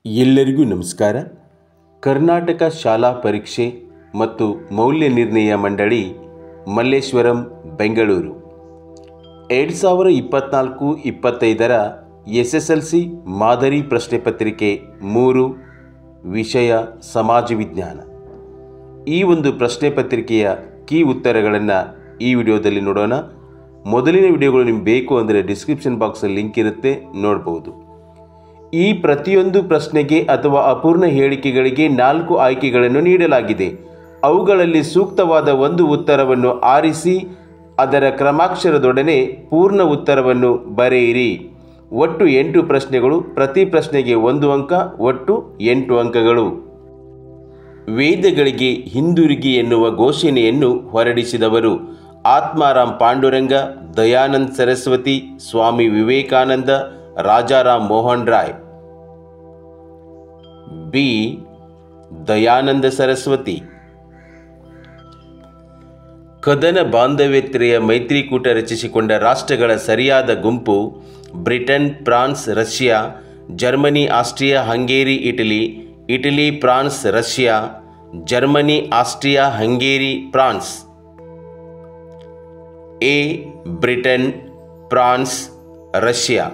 ಎಲ್ಲರಿಗೂ ನಮಸ್ಕಾರ. ಕರ್ನಾಟಕ ಶಾಲಾ ಪರೀಕ್ಷೆ ಮತ್ತು ಮೌಲ್ಯ ನಿರ್ಣಯ ಮಂಡಳಿ ಮಲ್ಲೇಶ್ವರಂ ಬೆಂಗಳೂರು 2024-25ರ SSLC ಮಾದರಿ ಪ್ರಶ್ನೆ ಪತ್ರಿಕೆ 3 ವಿಷಯ ಸಮಾಜ ವಿಜ್ಞಾನ. ಈ ಒಂದು ಪ್ರಶ್ನೆ ಪತ್ರಿಕೆಯ ಕೀ ಉತ್ತರಗಳನ್ನು ಈ ವಿಡಿಯೋದಲ್ಲಿ ನೋಡೋಣ. ಮೊದಲಿನ ವಿಡಿಯೋಗಳು ನಿಮಗೆ ಬೇಕು ಅಂದರೆ ಡಿಸ್ಕ್ರಿಪ್ಷನ್ ಬಾಕ್ಸಲ್ಲಿ ಲಿಂಕ್ ಇರುತ್ತೆ, ನೋಡ್ಬೋದು. ಈ ಪ್ರತಿಯೊಂದು ಪ್ರಶ್ನೆಗೆ ಅಥವಾ ಅಪೂರ್ಣ ಹೇಳಿಕೆಗಳಿಗೆ 4 ಆಯ್ಕೆಗಳನ್ನು ನೀಡಲಾಗಿದೆ. ಅವುಗಳಲ್ಲಿ ಸೂಕ್ತವಾದ ಒಂದು ಉತ್ತರವನ್ನು ಆರಿಸಿ ಅದರ ಕ್ರಮಾಕ್ಷರದೊಡನೆ ಪೂರ್ಣ ಉತ್ತರವನ್ನು ಬರೆಯಿರಿ. ಒಟ್ಟು 8 ಪ್ರಶ್ನೆಗಳು, ಪ್ರತಿ ಪ್ರಶ್ನೆಗೆ 1 ಅಂಕ, ಒಟ್ಟು 8 ಅಂಕಗಳು. ವೇದಗಳಿಗೆ ಹಿಂದಿರುಗಿ ಎನ್ನುವ ಘೋಷಣೆಯನ್ನು ಹೊರಡಿಸಿದವರು ಆತ್ಮಾರಾಮ್ ಪಾಂಡುರಂಗ, ದಯಾನಂದ ಸರಸ್ವತಿ, ಸ್ವಾಮಿ ವಿವೇಕಾನಂದ, ರಾಜಾರಾಮ್ ಮೋಹನ್ ರಾಯ್. ಬಿ. ದಯಾನಂದ ಸರಸ್ವತಿ. ಕದನ ಬಾಂಧವ್ಯತೆಯ ಮೈತ್ರಿಕೂಟ ರಚಿಸಿಕೊಂಡ ರಾಷ್ಟ್ರಗಳ ಸರಿಯಾದ ಗುಂಪು Britain, France, Russia, Germany, Austria, Hungary, Italy. Italy, France, Russia, Germany, Austria, Hungary, France. A. Britain, France, Russia.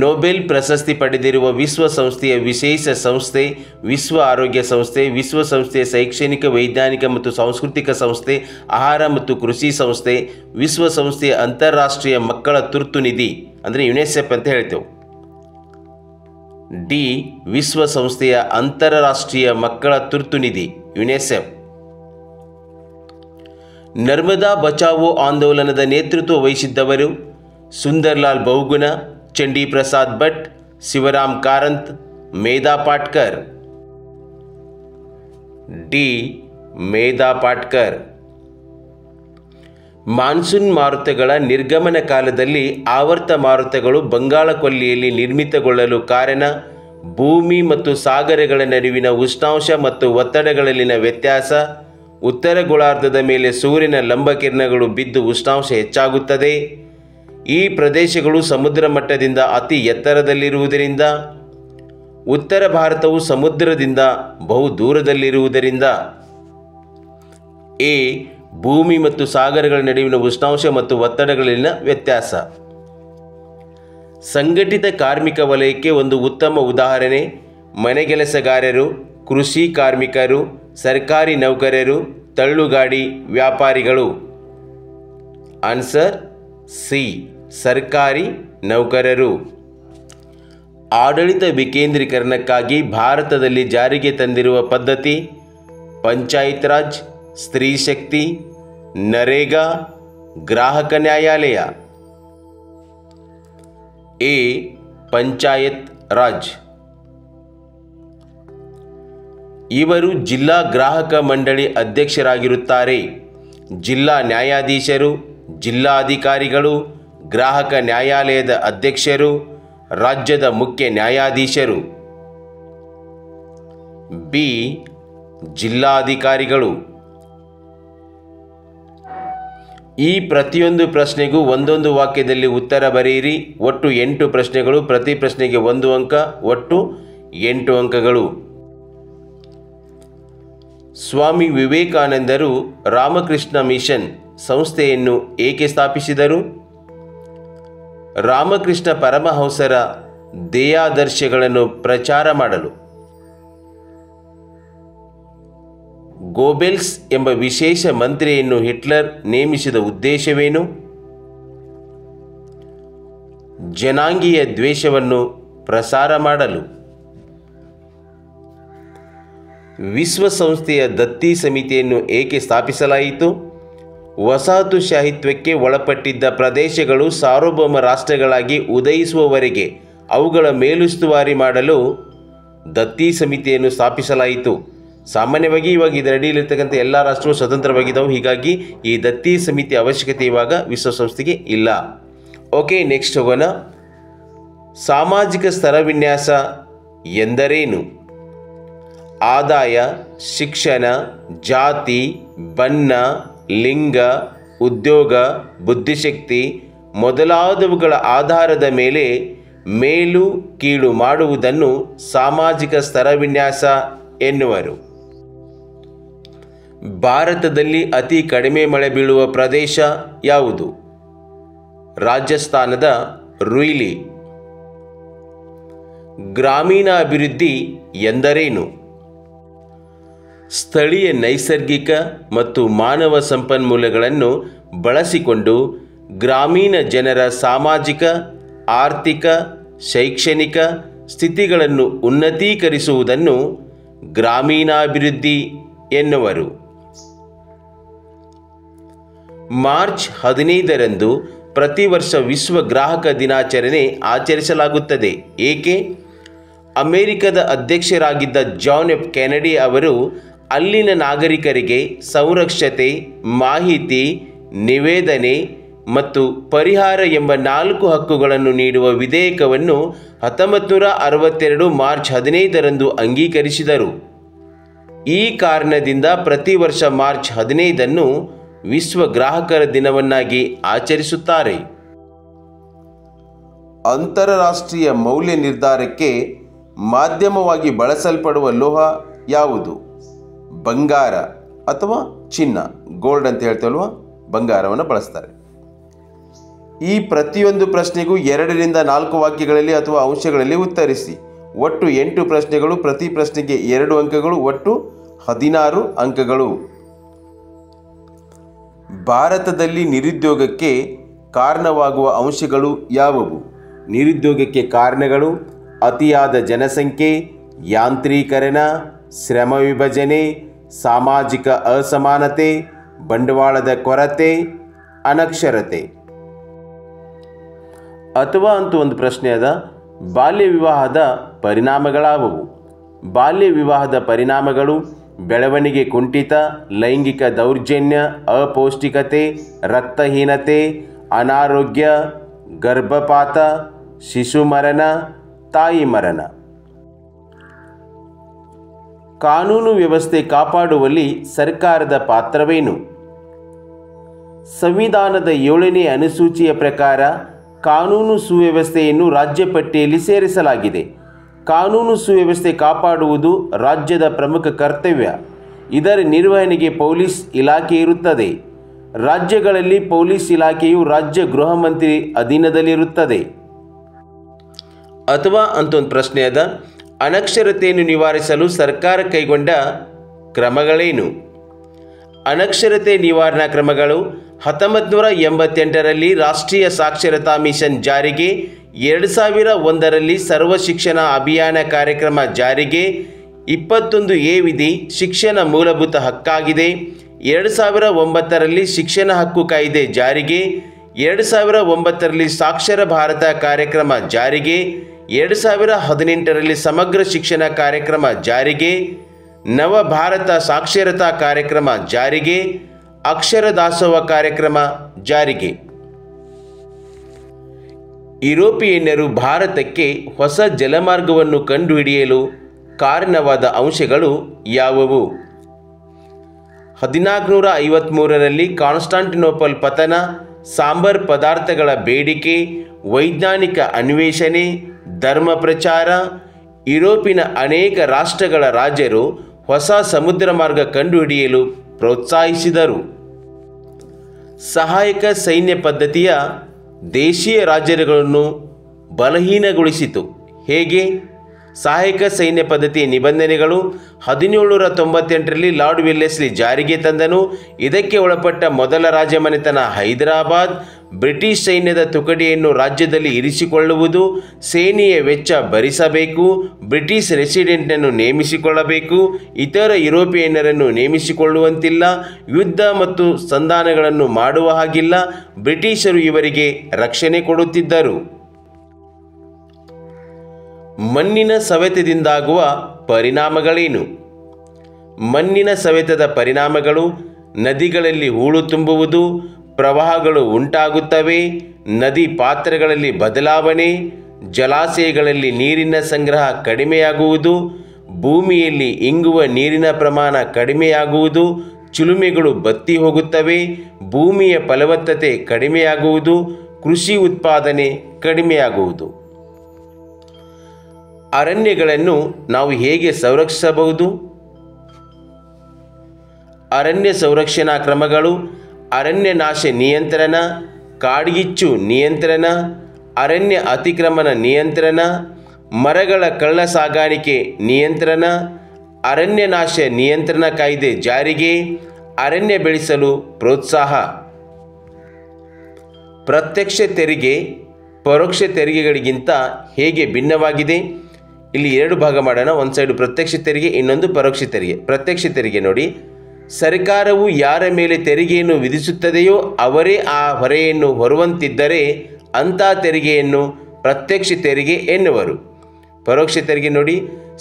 Nobel ಪ್ರಶಸ್ತಿ ಪಡೆದಿರುವ ವಿಶ್ವಸಂಸ್ಥೆಯ ವಿಶೇಷ ಸಂಸ್ಥೆ ವಿಶ್ವ ಆರೋಗ್ಯ ಸಂಸ್ಥೆ, ವಿಶ್ವಸಂಸ್ಥೆಯ ಶೈಕ್ಷಣಿಕ, ವೈಜ್ಞಾನಿಕ ಮತ್ತು ಸಾಂಸ್ಕೃತಿಕ ಸಂಸ್ಥೆ, ಆಹಾರ ಮತ್ತು ಕೃಷಿ ಸಂಸ್ಥೆ, ವಿಶ್ವಸಂಸ್ಥೆಯ ಅಂತಾರಾಷ್ಟ್ರೀಯ ಮಕ್ಕಳ ತುರ್ತು ನಿಧಿ ಅಂದರೆ ಯುನೆಸೆಫ್ ಅಂತ ಹೇಳ್ತೇವೆ. ಡಿ. ವಿಶ್ವಸಂಸ್ಥೆಯ ಅಂತಾರಾಷ್ಟ್ರೀಯ ಮಕ್ಕಳ ತುರ್ತು ನಿಧಿ ಯುನೆಸೆಫ್. ನರ್ಮದಾ ಬಚಾವೋ ಆಂದೋಲನದ ನೇತೃತ್ವ ವಹಿಸಿದ್ದವರು ಸುಂದರ್ಲಾಲ್ ಬಹುಗುಣ, ಚಂಡಿ ಪ್ರಸಾದ್ ಭಟ್, ಶಿವರಾಮ್ ಕಾರಂತ್, ಮೇಧಾ ಪಾಟ್ಕರ್. ಡಿ. ಮೇಧಾ ಪಾಟ್ಕರ್. ಮಾನ್ಸೂನ್ ಮಾರುತಗಳ ನಿರ್ಗಮನ ಕಾಲದಲ್ಲಿ ಆವರ್ತ ಮಾರುತಗಳು ಬಂಗಾಳ ಕೊಲ್ಲಿಯಲ್ಲಿ ನಿರ್ಮಿತಗೊಳ್ಳಲು ಕಾರಣ ಭೂಮಿ ಮತ್ತು ಸಾಗರಗಳ ನಡುವಿನ ಉಷ್ಣಾಂಶ ಮತ್ತು ಒತ್ತಡಗಳಲ್ಲಿನ ವ್ಯತ್ಯಾಸ. ಉತ್ತರ ಗೋಳಾರ್ಧದ ಮೇಲೆ ಸೂರ್ಯನ ಲಂಬಕಿರಣಗಳು ಬಿದ್ದು ಉಷ್ಣಾಂಶ ಹೆಚ್ಚಾಗುತ್ತದೆ. ಈ ಪ್ರದೇಶಗಳು ಸಮುದ್ರ ಮಟ್ಟದಿಂದ ಅತಿ ಎತ್ತರದಲ್ಲಿರುವುದರಿಂದ. ಉತ್ತರ ಭಾರತವು ಸಮುದ್ರದಿಂದ ಬಹು ದೂರದಲ್ಲಿರುವುದರಿಂದ. ಎ. ಭೂಮಿ ಮತ್ತು ಸಾಗರಗಳ ನಡುವಿನ ಉಷ್ಣಾಂಶ ಮತ್ತು ಒತ್ತಡಗಳಲ್ಲಿನ ವ್ಯತ್ಯಾಸ. ಸಂಘಟಿತ ಕಾರ್ಮಿಕ ವಲಯಕ್ಕೆ ಒಂದು ಉತ್ತಮ ಉದಾಹರಣೆ ಮನೆಗೆಲಸಗಾರರು, ಕೃಷಿ ಕಾರ್ಮಿಕರು, ಸರ್ಕಾರಿ ನೌಕರರು, ತಳ್ಳುಗಾಡಿ ವ್ಯಾಪಾರಿಗಳು. Answer C. ಸರ್ಕಾರಿ ನೌಕರರು. ಆಡಳಿತ ವಿಕೇಂದ್ರೀಕರಣಕ್ಕಾಗಿ ಭಾರತದಲ್ಲಿ ಜಾರಿಗೆ ತಂದಿರುವ ಪದ್ಧತಿ ಪಂಚಾಯತ್ ರಾಜ್, ಸ್ತ್ರೀ ಶಕ್ತಿ, ನರೇಗಾ, ಗ್ರಾಹಕ ನ್ಯಾಯಾಲಯ. ಎ. ಪಂಚಾಯತ್ ರಾಜ್. ಇವರು ಜಿಲ್ಲಾ ಗ್ರಾಹಕ ಮಂಡಳಿ ಅಧ್ಯಕ್ಷರಾಗಿರುತ್ತಾರೆ. ಜಿಲ್ಲಾ ನ್ಯಾಯಾಧೀಶರು, ಜಿಲ್ಲಾಧಿಕಾರಿಗಳು, ಗ್ರಾಹಕ ನ್ಯಾಯಾಲಯದ ಅಧ್ಯಕ್ಷರು, ರಾಜ್ಯದ ಮುಖ್ಯ ನ್ಯಾಯಾಧೀಶರು. ಬಿ. ಜಿಲ್ಲಾಧಿಕಾರಿಗಳು. ಈ ಪ್ರತಿಯೊಂದು ಪ್ರಶ್ನೆಗೂ ಒಂದೊಂದು ವಾಕ್ಯದಲ್ಲಿ ಉತ್ತರ ಬರೆಯಿರಿ. ಒಟ್ಟು 8 ಪ್ರಶ್ನೆಗಳು, ಪ್ರತಿ ಪ್ರಶ್ನೆಗೆ 1 ಅಂಕ, ಒಟ್ಟು 8 ಅಂಕಗಳು. ಸ್ವಾಮಿ ವಿವೇಕಾನಂದರು ರಾಮಕೃಷ್ಣ ಮಿಷನ್ ಸಂಸ್ಥೆಯನ್ನು ಏಕೆ ಸ್ಥಾಪಿಸಿದರು? ರಾಮಕೃಷ್ಣ ಪರಮಹಂಸರ ಧ್ಯೇಯಾದರ್ಶಗಳನ್ನು ಪ್ರಚಾರ ಮಾಡಲು. ಗೋಬೆಲ್ಸ್ ಎಂಬ ವಿಶೇಷ ಮಂತ್ರಿಯನ್ನು ಹಿಟ್ಲರ್ ನೇಮಿಸಿದ ಉದ್ದೇಶವೇನು? ಜನಾಂಗೀಯ ದ್ವೇಷವನ್ನು ಪ್ರಸಾರ ಮಾಡಲು. ವಿಶ್ವಸಂಸ್ಥೆಯ ದತ್ತಿ ಸಮಿತಿಯನ್ನು ಏಕೆ ಸ್ಥಾಪಿಸಲಾಯಿತು? ವಸಾಹತುಶಾಹಿತ್ವಕ್ಕೆ ಒಳಪಟ್ಟಿದ್ದ ಪ್ರದೇಶಗಳು ಸಾರ್ವಭೌಮ ರಾಷ್ಟ್ರಗಳಾಗಿ ಉದಯಿಸುವವರೆಗೆ ಅವುಗಳ ಮೇಲುಸ್ತುವಾರಿ ಮಾಡಲು ದತ್ತಿ ಸಮಿತಿಯನ್ನು ಸ್ಥಾಪಿಸಲಾಯಿತು. ಸಾಮಾನ್ಯವಾಗಿ ಇವಾಗ ಇದರ ಅಡಿಯಲ್ಲಿರ್ತಕ್ಕಂಥ ಎಲ್ಲ ರಾಷ್ಟ್ರಗಳು ಸ್ವತಂತ್ರವಾಗಿದ್ದವು. ಹೀಗಾಗಿ ಈ ದತ್ತಿ ಸಮಿತಿ ಅವಶ್ಯಕತೆ ಇವಾಗ ವಿಶ್ವಸಂಸ್ಥೆಗೆ ಇಲ್ಲ. ಓಕೆ, ನೆಕ್ಸ್ಟ್ ಹೋಗೋಣ. ಸಾಮಾಜಿಕ ಸ್ತರವಿನ್ಯಾಸ ಎಂದರೇನು? ಆದಾಯ, ಶಿಕ್ಷಣ, ಜಾತಿ, ಬಣ್ಣ, ಲಿಂಗ, ಉದ್ಯೋಗ, ಬುದ್ಧಿಶಕ್ತಿ ಮೊದಲಾದವುಗಳ ಆಧಾರದ ಮೇಲೆ ಮೇಲು ಕೀಳು ಮಾಡುವುದನ್ನು ಸಾಮಾಜಿಕ ಸ್ತರವಿನ್ಯಾಸ ಎನ್ನುವರು. ಭಾರತದಲ್ಲಿ ಅತಿ ಕಡಿಮೆ ಮಳೆ ಬೀಳುವ ಪ್ರದೇಶ ಯಾವುದು? ರಾಜಸ್ಥಾನದ ರುಯ್ಲಿ. ಗ್ರಾಮೀಣ ಅಭಿವೃದ್ಧಿ ಎಂದರೇನು? ಸ್ಥಳೀಯ ನೈಸರ್ಗಿಕ ಮತ್ತು ಮಾನವ ಸಂಪನ್ಮೂಲಗಳನ್ನು ಬಳಸಿಕೊಂಡು ಗ್ರಾಮೀಣ ಜನರ ಸಾಮಾಜಿಕ, ಆರ್ಥಿಕ, ಶೈಕ್ಷಣಿಕ ಸ್ಥಿತಿಗಳನ್ನು ಉನ್ನತೀಕರಿಸುವುದನ್ನು ಗ್ರಾಮೀಣಾಭಿವೃದ್ಧಿ ಎನ್ನುವರು. ಮಾರ್ಚ್ 15ರಂದು ಪ್ರತಿ ವರ್ಷ ವಿಶ್ವ ಗ್ರಾಹಕ ದಿನಾಚರಣೆ ಆಚರಿಸಲಾಗುತ್ತದೆ. ಏಕೆ? ಅಮೆರಿಕದ ಅಧ್ಯಕ್ಷರಾಗಿದ್ದ ಜಾನ್ ಎಫ್ ಕೆನಡಿ ಅವರು ಅಲ್ಲಿನ ನಾಗರಿಕರಿಗೆ ಸಂರಕ್ಷತೆ, ಮಾಹಿತಿ, ನಿವೇದನೆ ಮತ್ತು ಪರಿಹಾರ ಎಂಬ 4 ಹಕ್ಕುಗಳನ್ನು ನೀಡುವ ವಿಧೇಯಕವನ್ನು 1962 ಮಾರ್ಚ್ 15ರಂದು ಅಂಗೀಕರಿಸಿದರು. ಈ ಕಾರಣದಿಂದ ಪ್ರತಿ ವರ್ಷ ಮಾರ್ಚ್ 15ಅನ್ನು ವಿಶ್ವ ಗ್ರಾಹಕರ ದಿನವನ್ನಾಗಿ ಆಚರಿಸುತ್ತಾರೆ. ಅಂತಾರಾಷ್ಟ್ರೀಯ ಮೌಲ್ಯ ನಿರ್ಧಾರಕ್ಕೆ ಮಾಧ್ಯಮವಾಗಿ ಬಳಸಲ್ಪಡುವ ಲೋಹ ಯಾವುದು? ಬಂಗಾರ ಅಥವಾ ಚಿನ್ನ, ಗೋಲ್ಡ್ ಅಂತ ಹೇಳ್ತೇವಲ್ವ, ಬಂಗಾರವನ್ನು ಬಳಸ್ತಾರೆ. ಈ ಪ್ರತಿಯೊಂದು ಪ್ರಶ್ನೆಗೂ 2ರಿಂದ 4 ವಾಕ್ಯಗಳಲ್ಲಿ ಅಥವಾ ಅಂಶಗಳಲ್ಲಿ ಉತ್ತರಿಸಿ. ಒಟ್ಟು 8 ಪ್ರಶ್ನೆಗಳು, ಪ್ರತಿ ಪ್ರಶ್ನೆಗೆ 2 ಅಂಕಗಳು, ಒಟ್ಟು 16 ಅಂಕಗಳು. ಭಾರತದಲ್ಲಿ ನಿರುದ್ಯೋಗಕ್ಕೆ ಕಾರಣವಾಗುವ ಅಂಶಗಳು ಯಾವುವು? ನಿರುದ್ಯೋಗಕ್ಕೆ ಕಾರಣಗಳು: ಅತಿಯಾದ ಜನಸಂಖ್ಯೆ, ಯಾಂತ್ರೀಕರಣ, ಶ್ರಮ ವಿಭಜನೆ, ಸಾಮಾಜಿಕ ಅಸಮಾನತೆ, ಬಂಡವಾಳದ ಕೊರತೆ, ಅನಕ್ಷರತೆ. ಅಥವಾ ಅಂತೂ ಒಂದು ಪ್ರಶ್ನೆ ಅದ, ಬಾಲ್ಯ ವಿವಾಹದ ಪರಿಣಾಮಗಳಾವುವು? ಬಾಲ್ಯ ವಿವಾಹದ ಪರಿಣಾಮಗಳು: ಬೆಳವಣಿಗೆ ಕುಂಠಿತ, ಲೈಂಗಿಕ ದೌರ್ಜನ್ಯ, ಅಪೌಷ್ಟಿಕತೆ, ರಕ್ತಹೀನತೆ, ಅನಾರೋಗ್ಯ, ಗರ್ಭಪಾತ, ಶಿಶು ಮರಣ, ತಾಯಿ ಮರಣ. ಕಾನೂನು ವ್ಯವಸ್ಥೆ ಕಾಪಾಡುವಲ್ಲಿ ಸರ್ಕಾರದ ಪಾತ್ರವೇನು? ಸಂವಿಧಾನದ 7ನೇ ಅನುಸೂಚಿಯ ಪ್ರಕಾರ ಕಾನೂನು ಸುವ್ಯವಸ್ಥೆಯನ್ನು ರಾಜ್ಯ ಪಟ್ಟಿಯಲ್ಲಿ ಸೇರಿಸಲಾಗಿದೆ. ಕಾನೂನು ಸುವ್ಯವಸ್ಥೆ ಕಾಪಾಡುವುದು ರಾಜ್ಯದ ಪ್ರಮುಖ ಕರ್ತವ್ಯ. ಇದರ ನಿರ್ವಹಣೆಗೆ ಪೊಲೀಸ್ ಇಲಾಖೆ ಇರುತ್ತದೆ. ರಾಜ್ಯಗಳಲ್ಲಿ ಪೊಲೀಸ್ ಇಲಾಖೆಯು ರಾಜ್ಯ ಗೃಹ ಮಂತ್ರಿ ಅಧೀನದಲ್ಲಿರುತ್ತದೆ. ಅಥವಾ ಅಂತ ಒಂದು ಪ್ರಶ್ನೆ ಅದ, ಅನಕ್ಷರತೆಯನ್ನು ನಿವಾರಿಸಲು ಸರ್ಕಾರ ಕೈಗೊಂಡ ಕ್ರಮಗಳೇನು? ಅನಕ್ಷರತೆ ನಿವಾರಣಾ ಕ್ರಮಗಳು: 1988ರಲ್ಲಿ ರಾಷ್ಟ್ರೀಯ ಸಾಕ್ಷರತಾ ಮಿಷನ್ ಜಾರಿಗೆ, 2001ರಲ್ಲಿ ಸರ್ವ ಶಿಕ್ಷಣ ಅಭಿಯಾನ ಕಾರ್ಯಕ್ರಮ ಜಾರಿಗೆ, 21A ವಿಧಿ ಶಿಕ್ಷಣ ಮೂಲಭೂತ ಹಕ್ಕಾಗಿದೆ, 2009ರಲ್ಲಿ ಶಿಕ್ಷಣ ಹಕ್ಕು ಕಾಯ್ದೆ ಜಾರಿಗೆ, 2009ರಲ್ಲಿ ಸಾಕ್ಷರ ಭಾರತ ಕಾರ್ಯಕ್ರಮ ಜಾರಿಗೆ, 2018ರಲ್ಲಿ ಸಮಗ್ರ ಶಿಕ್ಷಣ ಕಾರ್ಯಕ್ರಮ ಜಾರಿಗೆ, ನವ ಭಾರತ ಸಾಕ್ಷರತಾ ಕಾರ್ಯಕ್ರಮ ಜಾರಿಗೆ, ಅಕ್ಷರ ದಾಸೋಹ ಕಾರ್ಯಕ್ರಮ ಜಾರಿಗೆ. ಯುರೋಪಿಯನ್ನರು ಭಾರತಕ್ಕೆ ಹೊಸ ಜಲಮಾರ್ಗವನ್ನು ಕಂಡುಹಿಡಿಯಲು ಕಾರಣವಾದ ಅಂಶಗಳು ಯಾವುವು? 1453ರಲ್ಲಿ ಕಾನ್ಸ್ಟಾಂಟಿನೋಪಲ್ ಪತನ, ಸಾಂಬಾರ್ ಪದಾರ್ಥಗಳ ಬೇಡಿಕೆ, ವೈಜ್ಞಾನಿಕ ಅನ್ವೇಷಣೆ, ಧರ್ಮ ಪ್ರಚಾರ. ಯುರೋಪಿನ ಅನೇಕ ರಾಷ್ಟ್ರಗಳ ರಾಜರು ಹೊಸ ಸಮುದ್ರ ಮಾರ್ಗ ಕಂಡುಹಿಡಿಯಲು ಪ್ರೋತ್ಸಾಹಿಸಿದರು. ಸಹಾಯಕ ಸೈನ್ಯ ಪದ್ಧತಿಯ ದೇಶೀಯ ರಾಜ್ಯಗಳನ್ನು ಬಲಹೀನಗೊಳಿಸಿತು. ಹೇಗೆ? ಸಹಾಯಕ ಸೈನ್ಯ ಪದ್ಧತಿಯ ನಿಬಂಧನೆಗಳು 1798ರಲ್ಲಿ ಲಾರ್ಡ್ ವೆಲ್ಲೆಸ್ಲಿ ಜಾರಿಗೆ ತಂದನು. ಇದಕ್ಕೆ ಒಳಪಟ್ಟ ಮೊದಲ ರಾಜಮನೆತನ ಹೈದರಾಬಾದ್. ಬ್ರಿಟಿಷ್ ಸೈನ್ಯದ ತುಕಡಿಯನ್ನು ರಾಜ್ಯದಲ್ಲಿ ಇರಿಸಿಕೊಳ್ಳುವುದು, ಸೇನೆಯ ವೆಚ್ಚ ಭರಿಸಬೇಕು, ಬ್ರಿಟಿಷ್ ರೆಸಿಡೆಂಟನ್ನು ನೇಮಿಸಿಕೊಳ್ಳಬೇಕು, ಇತರ ಯುರೋಪಿಯನ್ನರನ್ನು ನೇಮಿಸಿಕೊಳ್ಳುವಂತಿಲ್ಲ, ಯುದ್ಧ ಮತ್ತು ಸಂಧಾನಗಳನ್ನು ಮಾಡುವ ಹಾಗಿಲ್ಲ, ಬ್ರಿಟಿಷರು ಇವರಿಗೆ ರಕ್ಷಣೆ ಕೊಡುತ್ತಿದ್ದರು. ಮಣ್ಣಿನ ಸವೆತದಿಂದಾಗುವ ಪರಿಣಾಮಗಳೇನು? ಮಣ್ಣಿನ ಸವೆತದ ಪರಿಣಾಮಗಳು: ನದಿಗಳಲ್ಲಿ ಹೂಳು ತುಂಬುವುದು, ಪ್ರವಾಹಗಳು ಉಂಟಾಗುತ್ತವೆ, ನದಿ ಪಾತ್ರಗಳಲ್ಲಿ ಬದಲಾವಣೆ, ಜಲಾಶಯಗಳಲ್ಲಿ ನೀರಿನ ಸಂಗ್ರಹ ಕಡಿಮೆಯಾಗುವುದು, ಭೂಮಿಯಲ್ಲಿ ಇಂಗುವ ನೀರಿನ ಪ್ರಮಾಣ ಕಡಿಮೆಯಾಗುವುದು, ಚಿಲುಮೆಗಳು ಬತ್ತಿ ಹೋಗುತ್ತವೆ, ಭೂಮಿಯ ಫಲವತ್ತತೆ ಕಡಿಮೆಯಾಗುವುದು, ಕೃಷಿ ಉತ್ಪಾದನೆ ಕಡಿಮೆಯಾಗುವುದು. ಅರಣ್ಯಗಳನ್ನು ನಾವು ಹೇಗೆ ಸಂರಕ್ಷಿಸಬಹುದು? ಅರಣ್ಯ ಸಂರಕ್ಷಣಾ ಕ್ರಮಗಳು: ಅರಣ್ಯ ನಾಶ ನಿಯಂತ್ರಣ, ಕಾಡ್ಗಿಚ್ಚು ನಿಯಂತ್ರಣ, ಅರಣ್ಯ ಅತಿಕ್ರಮಣ ನಿಯಂತ್ರಣ, ಮರಗಳ ಕಳ್ಳ ಸಾಗಾಣಿಕೆ ನಿಯಂತ್ರಣ, ಅರಣ್ಯ ನಾಶ ನಿಯಂತ್ರಣ ಕಾಯ್ದೆ ಜಾರಿಗೆ, ಅರಣ್ಯ ಬೆಳೆಸಲು ಪ್ರೋತ್ಸಾಹ. ಪ್ರತ್ಯಕ್ಷ ತೆರಿಗೆ ಪರೋಕ್ಷ ತೆರಿಗೆಗಳಿಗಿಂತ ಹೇಗೆ ಭಿನ್ನವಾಗಿದೆ? ಇಲ್ಲಿ ಎರಡು ಭಾಗ ಮಾಡೋಣ. ಒಂದು ಸೈಡು ಪ್ರತ್ಯಕ್ಷ ತೆರಿಗೆ, ಇನ್ನೊಂದು ಪರೋಕ್ಷ ತೆರಿಗೆ. ಪ್ರತ್ಯಕ್ಷ ತೆರಿಗೆ ನೋಡಿ, ಸರ್ಕಾರವು ಯಾರ ಮೇಲೆ ತೆರಿಗೆಯನ್ನು ವಿಧಿಸುತ್ತದೆಯೋ ಅವರೇ ಆ ಹೊರೆಯನ್ನು ಹೊರುವಂತಿದ್ದರೆ ಅಂಥ ತೆರಿಗೆಯನ್ನು ಪ್ರತ್ಯಕ್ಷ ತೆರಿಗೆ ಎನ್ನುವರು. ಪರೋಕ್ಷ ತೆರಿಗೆ ನೋಡಿ,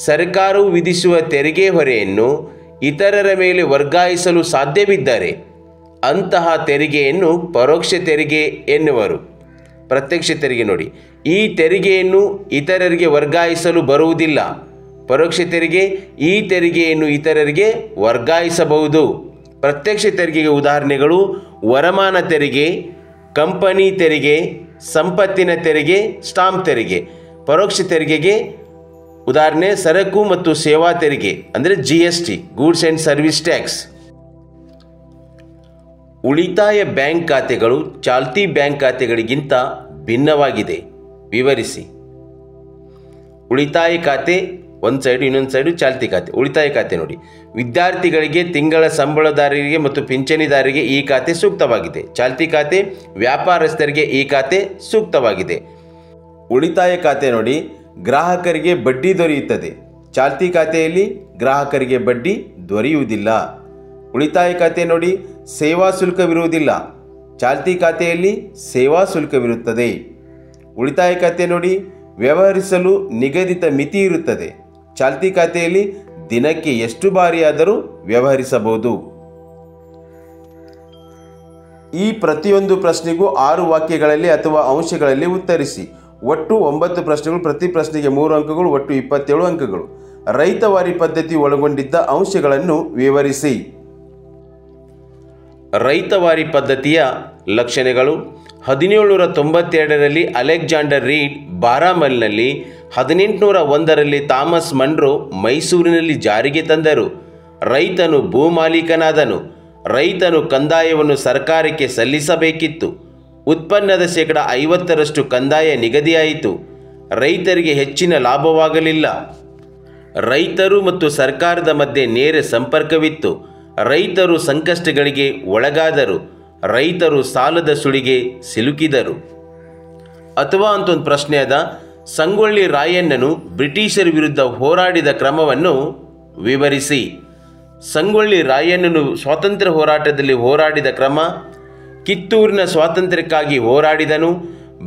ಸರ್ಕಾರವು ವಿಧಿಸುವ ತೆರಿಗೆ ಹೊರೆಯನ್ನು ಇತರರ ಮೇಲೆ ವರ್ಗಾಯಿಸಲು ಸಾಧ್ಯವಿದ್ದರೆ ಅಂತಹ ತೆರಿಗೆಯನ್ನು ಪರೋಕ್ಷ ತೆರಿಗೆ ಎನ್ನುವರು. ಪ್ರತ್ಯಕ್ಷ ತೆರಿಗೆ ನೋಡಿ, ಈ ತೆರಿಗೆಯನ್ನು ಇತರರಿಗೆ ವರ್ಗಾಯಿಸಲು ಬರುವುದಿಲ್ಲ. ಪರೋಕ್ಷ ತೆರಿಗೆ ಈ ತೆರಿಗೆಯನ್ನು ಇತರರಿಗೆ ವರ್ಗಾಯಿಸಬಹುದು. ಪ್ರತ್ಯಕ್ಷ ತೆರಿಗೆಗೆ ಉದಾಹರಣೆಗಳು: ವರಮಾನ ತೆರಿಗೆ, ಕಂಪನಿ ತೆರಿಗೆ, ಸಂಪತ್ತಿನ ತೆರಿಗೆ, ಸ್ಟಾಂಪ್ ತೆರಿಗೆ. ಪರೋಕ್ಷ ತೆರಿಗೆಗೆ ಉದಾಹರಣೆ ಸರಕು ಮತ್ತು ಸೇವಾ ತೆರಿಗೆ ಅಂದರೆ GST, goods and service tax. ಉಳಿತಾಯ ಬ್ಯಾಂಕ್ ಖಾತೆಗಳು ಚಾಲ್ತಿ ಬ್ಯಾಂಕ್ ಖಾತೆಗಳಿಗಿಂತ ಭಿನ್ನವಾಗಿದೆ, ವಿವರಿಸಿ. ಉಳಿತಾಯ ಖಾತೆ ಒಂದು ಸೈಡು, ಇನ್ನೊಂದು ಸೈಡು ಚಾಲ್ತಿ ಖಾತೆ. ಉಳಿತಾಯ ಖಾತೆ ನೋಡಿ, ವಿದ್ಯಾರ್ಥಿಗಳಿಗೆ, ತಿಂಗಳ ಸಂಬಳದಾರರಿಗೆ ಮತ್ತು ಪಿಂಚಣಿದಾರರಿಗೆ ಈ ಖಾತೆ ಸೂಕ್ತವಾಗಿದೆ. ಚಾಲ್ತಿ ಖಾತೆ ವ್ಯಾಪಾರಸ್ಥರಿಗೆ ಈ ಖಾತೆ ಸೂಕ್ತವಾಗಿದೆ. ಉಳಿತಾಯ ಖಾತೆ ನೋಡಿ, ಗ್ರಾಹಕರಿಗೆ ಬಡ್ಡಿ ದೊರೆಯುತ್ತದೆ. ಚಾಲ್ತಿ ಖಾತೆಯಲ್ಲಿ ಗ್ರಾಹಕರಿಗೆ ಬಡ್ಡಿ ದೊರೆಯುವುದಿಲ್ಲ. ಉಳಿತಾಯ ಖಾತೆ ನೋಡಿ, ಸೇವಾ ಶುಲ್ಕವಿರುವುದಿಲ್ಲ. ಚಾಲ್ತಿ ಖಾತೆಯಲ್ಲಿ ಸೇವಾ ಶುಲ್ಕವಿರುತ್ತದೆ. ಉಳಿತಾಯ ಖಾತೆ ನೋಡಿ, ವ್ಯವಹರಿಸಲು ನಿಗದಿತ ಮಿತಿ ಇರುತ್ತದೆ. ಚಾಲ್ತಿ ಖಾತೆಯಲ್ಲಿ ದಿನಕ್ಕೆ ಎಷ್ಟು ಬಾರಿಯಾದರೂ ವ್ಯವಹರಿಸಬಹುದು. ಈ ಪ್ರತಿಯೊಂದು ಪ್ರಶ್ನೆಗೂ 6 ವಾಕ್ಯಗಳಲ್ಲಿ ಅಥವಾ ಅಂಶಗಳಲ್ಲಿ ಉತ್ತರಿಸಿ. ಒಟ್ಟು 9 ಪ್ರಶ್ನೆಗಳು, ಪ್ರತಿ ಪ್ರಶ್ನೆಗೆ 3 ಅಂಕಗಳು, ಒಟ್ಟು 27 ಅಂಕಗಳು. ರೈತವಾರಿ ಪದ್ಧತಿ ಒಳಗೊಂಡಿದ್ದ ಅಂಶಗಳನ್ನು ವಿವರಿಸಿ. ರೈತವಾರಿ ಪದ್ಧತಿಯ ಲಕ್ಷಣಗಳು: 1792ರಲ್ಲಿ ಅಲೆಕ್ಸಾಂಡರ್ ರೀಡ್ ಬಾರಾಮಲ್ನಲ್ಲಿ, 1801ರಲ್ಲಿ ಥಾಮಸ್ ಮನ್ರೋ ಮೈಸೂರಿನಲ್ಲಿ ಜಾರಿಗೆ ತಂದರು. ರೈತನು ಭೂಮಾಲೀಕನಾದನು. ರೈತನು ಕಂದಾಯವನ್ನು ಸರ್ಕಾರಕ್ಕೆ ಸಲ್ಲಿಸಬೇಕಿತ್ತು. ಉತ್ಪನ್ನದ 50% ಕಂದಾಯ ನಿಗದಿಯಾಯಿತು. ರೈತರಿಗೆ ಹೆಚ್ಚಿನ ಲಾಭವಾಗಲಿಲ್ಲ. ರೈತರು ಮತ್ತು ಸರ್ಕಾರದ ಮಧ್ಯೆ ನೇರ ಸಂಪರ್ಕವಿತ್ತು. ರೈತರು ಸಂಕಷ್ಟಗಳಿಗೆ ಒಳಗಾದರು. ರೈತರು ಸಾಲದ ಸುಳಿಗೆ ಸಿಲುಕಿದರು. ಅಥವಾ ಅಂತ ಒಂದು ಪ್ರಶ್ನೆ ಅದ, ಸಂಗೊಳ್ಳಿ ರಾಯಣ್ಣನು ಬ್ರಿಟಿಷರ ವಿರುದ್ಧ ಹೋರಾಡಿದ ಕ್ರಮವನ್ನು ವಿವರಿಸಿ. ಸಂಗೊಳ್ಳಿ ರಾಯಣ್ಣನು ಸ್ವಾತಂತ್ರ್ಯ ಹೋರಾಟದಲ್ಲಿ ಹೋರಾಡಿದ ಕ್ರಮ: ಕಿತ್ತೂರಿನ ಸ್ವಾತಂತ್ರ್ಯಕ್ಕಾಗಿ ಹೋರಾಡಿದನು,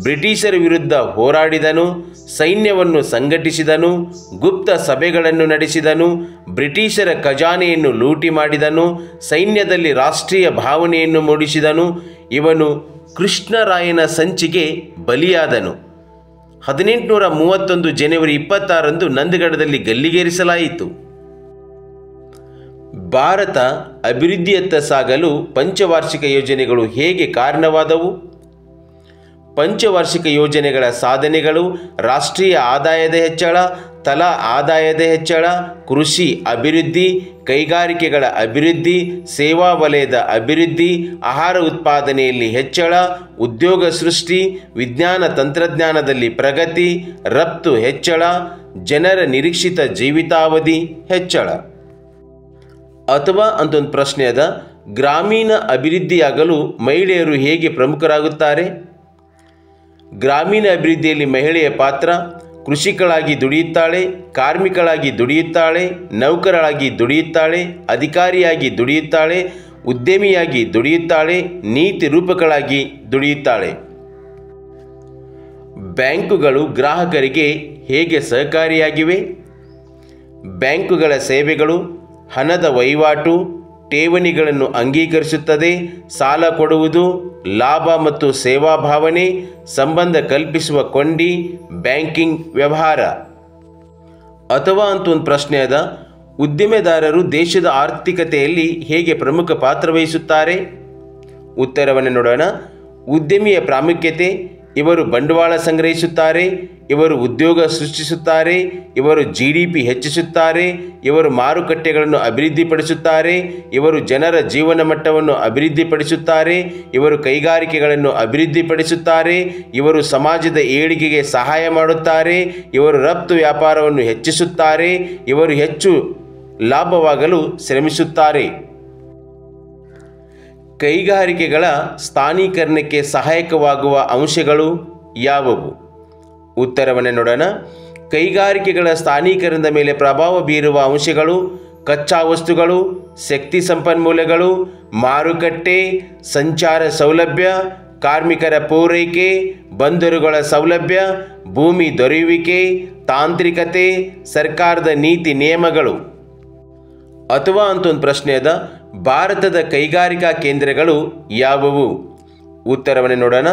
ಬ್ರಿಟಿಷರ ವಿರುದ್ಧ ಹೋರಾಡಿದನು, ಸೈನ್ಯವನ್ನು ಸಂಘಟಿಸಿದನು, ಗುಪ್ತ ಸಭೆಗಳನ್ನು ನಡೆಸಿದನು, ಬ್ರಿಟಿಷರ ಖಜಾನೆಯನ್ನು ಲೂಟಿ ಮಾಡಿದನು, ಸೈನ್ಯದಲ್ಲಿ ರಾಷ್ಟ್ರೀಯ ಭಾವನೆಯನ್ನು ಮೂಡಿಸಿದನು. ಇವನು ಕೃಷ್ಣರಾಯನ ಸಂಚಿಗೆ ಬಲಿಯಾದನು. 1831 ಜನವರಿ 26ರಂದು ನಂದಗಡದಲ್ಲಿ ಗಲ್ಲಿಗೇರಿಸಲಾಯಿತು. ಭಾರತ ಅಭಿವೃದ್ಧಿಯತ್ತ ಸಾಗಲು ಪಂಚವಾರ್ಷಿಕ ಯೋಜನೆಗಳು ಹೇಗೆ ಕಾರಣವಾದವು? ಪಂಚವಾರ್ಷಿಕ ಯೋಜನೆಗಳ ಸಾಧನೆಗಳು: ರಾಷ್ಟ್ರೀಯ ಆದಾಯದ ಹೆಚ್ಚಳ, ತಲಾ ಆದಾಯದ ಹೆಚ್ಚಳ, ಕೃಷಿ ಅಭಿವೃದ್ಧಿ, ಕೈಗಾರಿಕೆಗಳ ಅಭಿವೃದ್ಧಿ, ಸೇವಾ ವಲಯದ ಅಭಿವೃದ್ಧಿ, ಆಹಾರ ಉತ್ಪಾದನೆಯಲ್ಲಿ ಹೆಚ್ಚಳ, ಉದ್ಯೋಗ ಸೃಷ್ಟಿ, ವಿಜ್ಞಾನ ತಂತ್ರಜ್ಞಾನದಲ್ಲಿ ಪ್ರಗತಿ, ರಫ್ತು ಹೆಚ್ಚಳ, ಜನರ ನಿರೀಕ್ಷಿತ ಜೀವಿತಾವಧಿ ಹೆಚ್ಚಳ. ಅಥವಾ ಅಂತ ಒಂದು ಪ್ರಶ್ನೆ ಅದ, ಗ್ರಾಮೀಣ ಅಭಿವೃದ್ಧಿಯಾಗಲು ಮಹಿಳೆಯರು ಹೇಗೆ ಪ್ರಮುಖರಾಗುತ್ತಾರೆ? ಗ್ರಾಮೀಣ ಅಭಿವೃದ್ಧಿಯಲ್ಲಿ ಮಹಿಳೆಯ ಪಾತ್ರ: ಕೃಷಿಕಳಾಗಿ ದುಡಿಯುತ್ತಾಳೆ, ಕಾರ್ಮಿಕಳಾಗಿ ದುಡಿಯುತ್ತಾಳೆ, ನೌಕರಳಾಗಿ ದುಡಿಯುತ್ತಾಳೆ, ಅಧಿಕಾರಿಯಾಗಿ ದುಡಿಯುತ್ತಾಳೆ, ಉದ್ಯಮಿಯಾಗಿ ದುಡಿಯುತ್ತಾಳೆ, ನೀತಿ ರೂಪಕಳಾಗಿ ದುಡಿಯುತ್ತಾಳೆ. ಬ್ಯಾಂಕುಗಳು ಗ್ರಾಹಕರಿಗೆ ಹೇಗೆ ಸಹಕಾರಿಯಾಗಿವೆ? ಬ್ಯಾಂಕುಗಳ ಸೇವೆಗಳು: ಹಣದ ವಹಿವಾಟು, ಠೇವಣಿಗಳನ್ನು ಅಂಗೀಕರಿಸುತ್ತದೆ, ಸಾಲ ಕೊಡುವುದು, ಲಾಭ ಮತ್ತು ಸೇವಾ ಭಾವನೆ, ಸಂಬಂಧ ಕಲ್ಪಿಸುವ ಕೊಂಡಿ, ಬ್ಯಾಂಕಿಂಗ್ ವ್ಯವಹಾರ. ಅಥವಾ ಅಂತ ಒಂದು ಪ್ರಶ್ನೆ ಅದ, ಉದ್ದಿಮೆದಾರರು ದೇಶದ ಆರ್ಥಿಕತೆಯಲ್ಲಿ ಹೇಗೆ ಪ್ರಮುಖ ಪಾತ್ರ ವಹಿಸುತ್ತಾರೆ? ಉತ್ತರವನ್ನು ನೋಡೋಣ. ಉದ್ಯಮಿಯ ಪ್ರಾಮುಖ್ಯತೆ: ಇವರು ಬಂಡವಾಳ ಸಂಗ್ರಹಿಸುತ್ತಾರೆ, ಇವರು ಉದ್ಯೋಗ ಸೃಷ್ಟಿಸುತ್ತಾರೆ, ಇವರು GDP ಹೆಚ್ಚಿಸುತ್ತಾರೆ, ಇವರು ಮಾರುಕಟ್ಟೆಗಳನ್ನು ಅಭಿವೃದ್ಧಿಪಡಿಸುತ್ತಾರೆ, ಇವರು ಜನರ ಜೀವನ ಮಟ್ಟವನ್ನು ಅಭಿವೃದ್ಧಿಪಡಿಸುತ್ತಾರೆ, ಇವರು ಕೈಗಾರಿಕೆಗಳನ್ನು ಅಭಿವೃದ್ಧಿಪಡಿಸುತ್ತಾರೆ, ಇವರು ಸಮಾಜದ ಏಳಿಗೆಗೆ ಸಹಾಯ ಮಾಡುತ್ತಾರೆ, ಇವರು ರಫ್ತು ವ್ಯಾಪಾರವನ್ನು ಹೆಚ್ಚಿಸುತ್ತಾರೆ, ಇವರು ಹೆಚ್ಚು ಲಾಭವಾಗಲು ಶ್ರಮಿಸುತ್ತಾರೆ. ಕೈಗಾರಿಕೆಗಳ ಸ್ಥಾನೀಕರಣಕ್ಕೆ ಸಹಾಯಕವಾಗುವ ಅಂಶಗಳು ಯಾವುವು? ಉತ್ತರವನ್ನು ನೋಡೋಣ. ಕೈಗಾರಿಕೆಗಳ ಸ್ಥಾನೀಕರಣದ ಮೇಲೆ ಪ್ರಭಾವ ಬೀರುವ ಅಂಶಗಳು ಕಚ್ಚಾ ವಸ್ತುಗಳು, ಶಕ್ತಿ ಸಂಪನ್ಮೂಲಗಳು, ಮಾರುಕಟ್ಟೆ, ಸಂಚಾರ ಸೌಲಭ್ಯ, ಕಾರ್ಮಿಕರ ಪೂರೈಕೆ, ಬಂದರುಗಳ ಸೌಲಭ್ಯ, ಭೂಮಿ ದೊರೆಯುವಿಕೆ, ತಾಂತ್ರಿಕತೆ, ಸರ್ಕಾರದ ನೀತಿ ನಿಯಮಗಳು. ಅಥವಾ ಅಂತ ಒಂದು ಪ್ರಶ್ನೆ ಅದ, ಭಾರತದ ಕೈಗಾರಿಕಾ ಕೇಂದ್ರಗಳು ಯಾವುವು? ಉತ್ತರವನ್ನು ನೋಡೋಣ.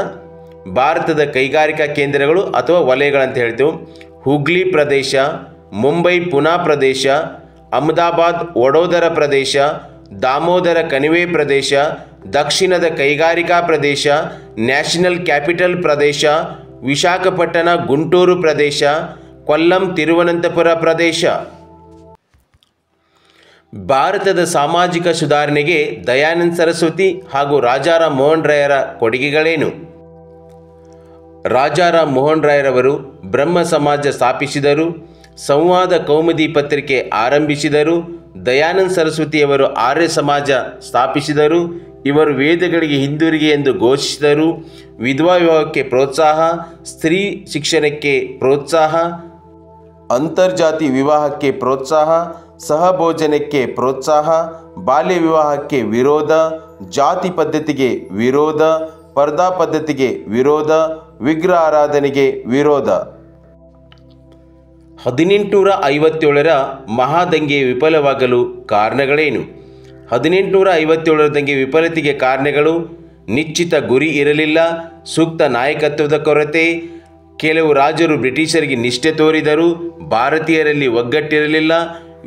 ಭಾರತದ ಕೈಗಾರಿಕಾ ಕೇಂದ್ರಗಳು ಅಥವಾ ವಲಯಗಳಂತ ಹೇಳ್ತೇವೆ. ಹುಗ್ಲಿ ಪ್ರದೇಶ, ಮುಂಬೈ ಪುನಾ ಪ್ರದೇಶ, ಅಹಮದಾಬಾದ್ ವಡೋದರ ಪ್ರದೇಶ, ದಾಮೋದರ ಕಣಿವೆ ಪ್ರದೇಶ, ದಕ್ಷಿಣದ ಕೈಗಾರಿಕಾ ಪ್ರದೇಶ, ನ್ಯಾಷನಲ್ ಕ್ಯಾಪಿಟಲ್ ಪ್ರದೇಶ, ವಿಶಾಖಪಟ್ಟಣ ಗುಂಟೂರು ಪ್ರದೇಶ, ಕೊಲ್ಲಂ ತಿರುವನಂತಪುರ ಪ್ರದೇಶ. ಭಾರತದ ಸಾಮಾಜಿಕ ಸುಧಾರಣೆಗೆ ದಯಾನಂದ ಸರಸ್ವತಿ ಹಾಗೂ ರಾಜಾರಾಮ್ ಮೋಹನ್ ರಾಯರ ಕೊಡುಗೆಗಳೇನು? ರಾಜಾರಾಮ್ ಮೋಹನ್ ರಾಯರವರು ಬ್ರಹ್ಮ ಸಮಾಜ ಸ್ಥಾಪಿಸಿದರು, ಸಂವಾದ ಕೌಮುದಿ ಪತ್ರಿಕೆ ಆರಂಭಿಸಿದರು. ದಯಾನಂದ ಸರಸ್ವತಿಯವರು ಆರ್ಯ ಸಮಾಜ ಸ್ಥಾಪಿಸಿದರು. ಇವರು ವೇದಗಳಿಗೆ ಹಿಂದಿರುಗಿ ಎಂದು ಘೋಷಿಸಿದರು. ವಿಧವಾ ವಿವಾಹಕ್ಕೆ ಪ್ರೋತ್ಸಾಹ, ಸ್ತ್ರೀ ಶಿಕ್ಷಣಕ್ಕೆ ಪ್ರೋತ್ಸಾಹ, ಅಂತರ್ಜಾತಿ ವಿವಾಹಕ್ಕೆ ಪ್ರೋತ್ಸಾಹ, ಸಹಭೋಜನಕ್ಕೆ ಪ್ರೋತ್ಸಾಹ, ಬಾಲ್ಯ ವಿವಾಹಕ್ಕೆ ವಿರೋಧ, ಜಾತಿ ಪದ್ಧತಿಗೆ ವಿರೋಧ, ಪರ್ದಾ ಪದ್ಧತಿಗೆ ವಿರೋಧ, ವಿಗ್ರಹ ಆರಾಧನೆಗೆ ವಿರೋಧ. 1857ರ ಮಹಾದಂಗೆ ವಿಫಲವಾಗಲು ಕಾರಣಗಳೇನು? 1857ರ ದಂಗೆ ವಿಫಲತೆಗೆ ಕಾರಣಗಳು: ನಿಶ್ಚಿತ ಗುರಿ ಇರಲಿಲ್ಲ, ಸೂಕ್ತ ನಾಯಕತ್ವದ ಕೊರತೆ, ಕೆಲವು ರಾಜರು ಬ್ರಿಟಿಷರಿಗೆ ನಿಷ್ಠೆ ತೋರಿದರು, ಭಾರತೀಯರಲ್ಲಿ ಒಗ್ಗಟ್ಟಿರಲಿಲ್ಲ,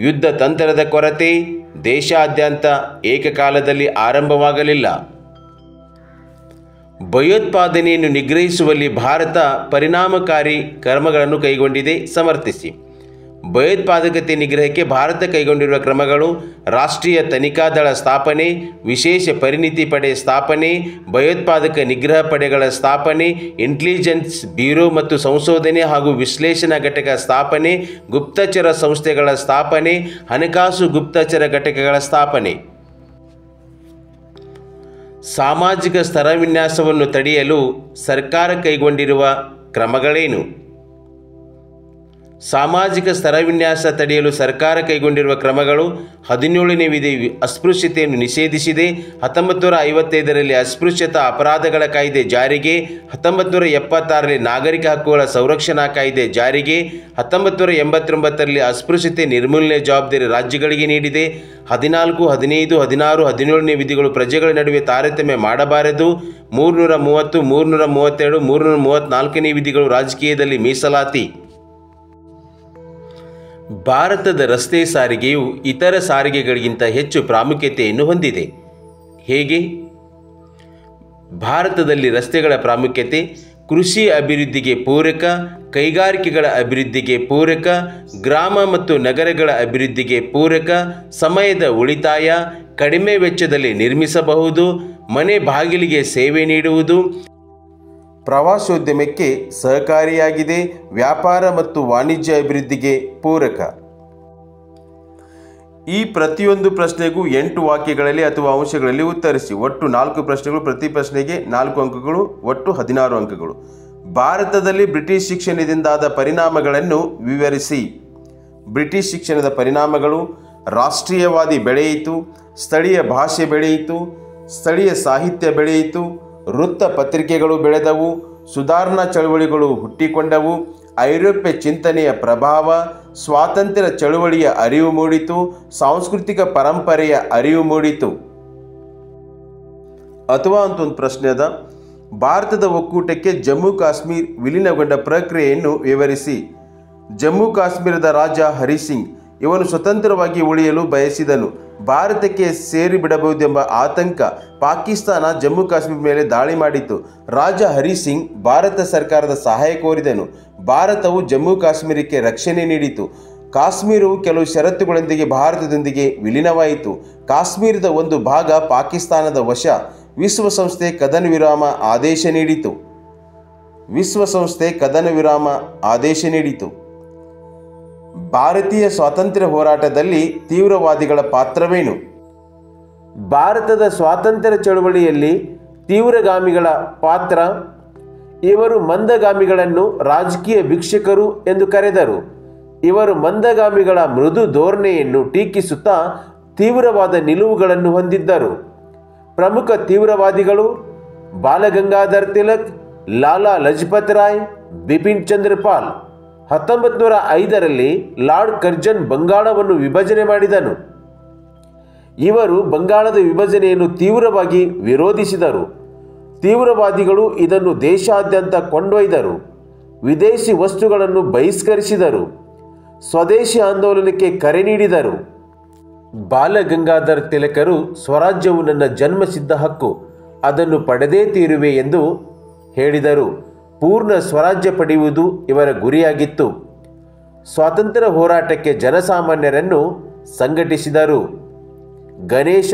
ಯುದ್ಧ ತಂತ್ರದ ಕೊರತೆ, ದೇಶಾದ್ಯಂತ ಏಕಕಾಲದಲ್ಲಿ ಆರಂಭವಾಗಲಿಲ್ಲ. ಭಯೋತ್ಪಾದನೆಯನ್ನು ನಿಗ್ರಹಿಸುವಲ್ಲಿ ಭಾರತ ಪರಿಣಾಮಕಾರಿ ಕ್ರಮಗಳನ್ನು ಕೈಗೊಂಡಿದೆ. ಸಮರ್ಥಿಸಿ. ಭಯೋತ್ಪಾದಕತೆ ನಿಗ್ರಹಕ್ಕೆ ಭಾರತ ಕೈಗೊಂಡಿರುವ ಕ್ರಮಗಳು: ರಾಷ್ಟ್ರೀಯ ತನಿಖಾ ದಳ ಸ್ಥಾಪನೆ, ವಿಶೇಷ ಪರಿಣಿತಿ ಪಡೆ ಸ್ಥಾಪನೆ, ಭಯೋತ್ಪಾದಕ ನಿಗ್ರಹ ಪಡೆಗಳ ಸ್ಥಾಪನೆ, ಇಂಟೆಲಿಜೆನ್ಸ್ ಬ್ಯೂರೋ ಮತ್ತು ಸಂಶೋಧನೆ ಹಾಗೂ ವಿಶ್ಲೇಷಣಾ ಘಟಕ ಸ್ಥಾಪನೆ, ಗುಪ್ತಚರ ಸಂಸ್ಥೆಗಳ ಸ್ಥಾಪನೆ, ಹಣಕಾಸು ಗುಪ್ತಚರ ಘಟಕಗಳ ಸ್ಥಾಪನೆ. ಸಾಮಾಜಿಕ ಸ್ತರವಿನ್ಯಾಸವನ್ನು ತಡೆಯಲು ಸರ್ಕಾರ ಕೈಗೊಂಡಿರುವ ಕ್ರಮಗಳೇನು? ಸಾಮಾಜಿಕ ಸ್ತರವಿನ್ಯಾಸ ತಡೆಯಲು ಸರ್ಕಾರ ಕೈಗೊಂಡಿರುವ ಕ್ರಮಗಳು: 17ನೇ ವಿಧಿ ಅಸ್ಪೃಶ್ಯತೆಯನ್ನು ನಿಷೇಧಿಸಿದೆ, 1955ರಲ್ಲಿ ಅಸ್ಪೃಶ್ಯತಾ ಅಪರಾಧಗಳ ಕಾಯ್ದೆ ಜಾರಿಗೆ, 1976ರಲ್ಲಿ ನಾಗರಿಕ ಹಕ್ಕುಗಳ ಸಂರಕ್ಷಣಾ ಕಾಯ್ದೆ ಜಾರಿಗೆ, 1989ರಲ್ಲಿ ಅಸ್ಪೃಶ್ಯತೆ ನಿರ್ಮೂಲನೆ ಜವಾಬ್ದಾರಿ ರಾಜ್ಯಗಳಿಗೆ ನೀಡಿದೆ, 14, 15, 16, 17ನೇ ವಿಧಿಗಳು ಪ್ರಜೆಗಳ ನಡುವೆ ತಾರತಮ್ಯ ಮಾಡಬಾರದು, 330, 332, 334ನೇ ವಿಧಿಗಳು ರಾಜಕೀಯದಲ್ಲಿ ಮೀಸಲಾತಿ. ಭಾರತದ ರಸ್ತೆ ಸಾರಿಗೆಯು ಇತರ ಸಾರಿಗೆಗಳಿಗಿಂತ ಹೆಚ್ಚು ಪ್ರಾಮುಖ್ಯತೆಯನ್ನು ಹೊಂದಿದೆ. ಹೇಗೆ? ಭಾರತದಲ್ಲಿ ರಸ್ತೆಗಳ ಪ್ರಾಮುಖ್ಯತೆ: ಕೃಷಿ ಅಭಿವೃದ್ಧಿಗೆ ಪೂರಕ, ಕೈಗಾರಿಕೆಗಳ ಅಭಿವೃದ್ಧಿಗೆ ಪೂರಕ, ಗ್ರಾಮ ಮತ್ತು ನಗರಗಳ ಅಭಿವೃದ್ಧಿಗೆ ಪೂರಕ, ಸಮಯದ ಉಳಿತಾಯ, ಕಡಿಮೆ ವೆಚ್ಚದಲ್ಲಿ ನಿರ್ಮಿಸಬಹುದು, ಮನೆ ಬಾಗಿಲಿಗೆ ಸೇವೆ ನೀಡುವುದು, ಪ್ರವಾಸೋದ್ಯಮಕ್ಕೆ ಸಹಕಾರಿಯಾಗಿದೆ, ವ್ಯಾಪಾರ ಮತ್ತು ವಾಣಿಜ್ಯ ಅಭಿವೃದ್ಧಿಗೆ ಪೂರಕ. ಈ ಪ್ರತಿಯೊಂದು ಪ್ರಶ್ನೆಗೂ 8 ವಾಕ್ಯಗಳಲ್ಲಿ ಅಥವಾ ಅಂಶಗಳಲ್ಲಿ ಉತ್ತರಿಸಿ. ಒಟ್ಟು 4 ಪ್ರಶ್ನೆಗಳು, ಪ್ರತಿ ಪ್ರಶ್ನೆಗೆ 4 ಅಂಕಗಳು, ಒಟ್ಟು 16 ಅಂಕಗಳು. ಭಾರತದಲ್ಲಿ ಬ್ರಿಟಿಷ್ ಶಿಕ್ಷಣದಿಂದಾದ ಪರಿಣಾಮಗಳನ್ನು ವಿವರಿಸಿ. ಬ್ರಿಟಿಷ್ ಶಿಕ್ಷಣದ ಪರಿಣಾಮಗಳು: ರಾಷ್ಟ್ರೀಯವಾದಿ ಬೆಳೆಯಿತು, ಸ್ಥಳೀಯ ಭಾಷೆ ಬೆಳೆಯಿತು, ಸ್ಥಳೀಯ ಸಾಹಿತ್ಯ ಬೆಳೆಯಿತು, ವೃತ್ತ ಪತ್ರಿಕೆಗಳು ಬೆಳೆದವು, ಸುಧಾರಣಾ ಚಳವಳಿಗಳು ಹುಟ್ಟಿಕೊಂಡವು, ಐರೋಪ್ಯ ಚಿಂತನೆಯ ಪ್ರಭಾವ, ಸ್ವಾತಂತ್ರ್ಯ ಚಳವಳಿಯ ಅರಿವು ಮೂಡಿತು, ಸಾಂಸ್ಕೃತಿಕ ಪರಂಪರೆಯ ಅರಿವು ಮೂಡಿತು. ಅಥವಾ ಅಂತ ಒಂದು ಪ್ರಶ್ನೆ ಅದ, ಭಾರತದ ಒಕ್ಕೂಟಕ್ಕೆ ಜಮ್ಮು ಕಾಶ್ಮೀರ ವಿಲೀನಗೊಂಡ ಪ್ರಕ್ರಿಯೆಯನ್ನು ವಿವರಿಸಿ. ಜಮ್ಮು ಕಾಶ್ಮೀರದ ರಾಜ ಹರಿಸಿಂಗ್ ಇವನು ಸ್ವತಂತ್ರವಾಗಿ ಉಳಿಯಲು ಬಯಸಿದನು. ಭಾರತಕ್ಕೆ ಸೇರಿಬಿಡಬಹುದೆಂಬ ಆತಂಕ ಪಾಕಿಸ್ತಾನ ಜಮ್ಮು ಕಾಶ್ಮೀರ ಮೇಲೆ ದಾಳಿ ಮಾಡಿತು. ರಾಜ ಹರಿ ಸಿಂಗ್ ಭಾರತ ಸರ್ಕಾರದ ಸಹಾಯ ಕೋರಿದನು. ಭಾರತವು ಜಮ್ಮು ಕಾಶ್ಮೀರಕ್ಕೆ ರಕ್ಷಣೆ ನೀಡಿತು. ಕಾಶ್ಮೀರವು ಕೆಲವು ಷರತ್ತುಗಳೊಂದಿಗೆ ಭಾರತದೊಂದಿಗೆ ವಿಲೀನವಾಯಿತು. ಕಾಶ್ಮೀರದ ಒಂದು ಭಾಗ ಪಾಕಿಸ್ತಾನದ ವಶ. ವಿಶ್ವಸಂಸ್ಥೆ ಕದನ ವಿರಾಮ ಆದೇಶ ನೀಡಿತು. ಭಾರತೀಯ ಸ್ವಾತಂತ್ರ್ಯ ಹೋರಾಟದಲ್ಲಿ ತೀವ್ರವಾದಿಗಳ ಪಾತ್ರವೇನು? ಭಾರತದ ಸ್ವಾತಂತ್ರ್ಯ ಚಳವಳಿಯಲ್ಲಿ ತೀವ್ರಗಾಮಿಗಳ ಪಾತ್ರ. ಇವರು ಮಂದಗಾಮಿಗಳನ್ನು ರಾಜಕೀಯ ಭಿಕ್ಷುಕರು ಎಂದು ಕರೆದರು. ಇವರು ಮಂದಗಾಮಿಗಳ ಮೃದು ಧೋರಣೆಯನ್ನು ಟೀಕಿಸುತ್ತಾ ತೀವ್ರವಾದ ನಿಲುವುಗಳನ್ನು ಹೊಂದಿದ್ದರು. ಪ್ರಮುಖ ತೀವ್ರವಾದಿಗಳು ಬಾಲಗಂಗಾಧರ್ ತಿಲಕ್, ಲಾಲಾ ಲಜಪತ್ ರಾಯ್, ಬಿಪಿನ್ ಚಂದ್ರ ಪಾಲ್. 1905ರಲ್ಲಿ ಲಾರ್ಡ್ ಕರ್ಜನ್ ಬಂಗಾಳವನ್ನು ವಿಭಜನೆ ಮಾಡಿದನು. ಇವರು ಬಂಗಾಳದ ವಿಭಜನೆಯನ್ನು ತೀವ್ರವಾಗಿ ವಿರೋಧಿಸಿದರು. ತೀವ್ರವಾದಿಗಳು ಇದನ್ನು ದೇಶಾದ್ಯಂತ ಕೊಂಡೊಯ್ದರು. ವಿದೇಶಿ ವಸ್ತುಗಳನ್ನು ಬಹಿಷ್ಕರಿಸಿದರು. ಸ್ವದೇಶಿ ಆಂದೋಲನಕ್ಕೆ ಕರೆ ನೀಡಿದರು. ಬಾಲಗಂಗಾಧರ್ ತಿಲಕರು ಸ್ವರಾಜ್ಯವು ನನ್ನ ಜನ್ಮಸಿದ್ಧ ಹಕ್ಕು, ಅದನ್ನು ಪಡೆದೇ ತೀರುವೆ ಎಂದು ಹೇಳಿದರು. ಪೂರ್ಣ ಸ್ವರಾಜ್ಯ ಪಡೆಯುವುದು ಇವರ ಗುರಿಯಾಗಿತ್ತು. ಸ್ವಾತಂತ್ರ್ಯ ಹೋರಾಟಕ್ಕೆ ಜನಸಾಮಾನ್ಯರನ್ನು ಸಂಘಟಿಸಿದರು. ಗಣೇಶ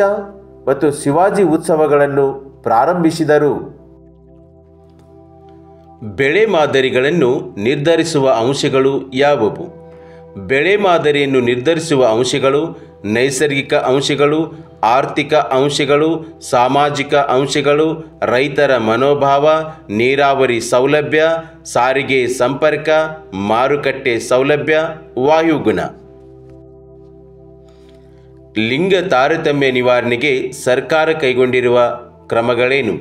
ಮತ್ತು ಶಿವಾಜಿ ಉತ್ಸವಗಳನ್ನು ಪ್ರಾರಂಭಿಸಿದರು. ಬೆಳೆ ಮಾದರಿಗಳನ್ನು ನಿರ್ಧರಿಸುವ ಅಂಶಗಳು ಯಾವುವು? ಬೆಳೆ ಮಾದರಿಯನ್ನು ನಿರ್ಧರಿಸುವ ಅಂಶಗಳು ನೈಸರ್ಗಿಕ ಅಂಶಗಳು, ಆರ್ಥಿಕ ಅಂಶಗಳು, ಸಾಮಾಜಿಕ ಅಂಶಗಳು, ರೈತರ ಮನೋಭಾವ, ನೀರಾವರಿ ಸೌಲಭ್ಯ, ಸಾರಿಗೆ ಸಂಪರ್ಕ, ಮಾರುಕಟ್ಟೆ ಸೌಲಭ್ಯ, ವಾಯುಗುಣ. ಲಿಂಗ ತಾರತಮ್ಯ ನಿವಾರಣೆಗೆ ಸರ್ಕಾರ ಕೈಗೊಂಡಿರುವ ಕ್ರಮಗಳೇನು?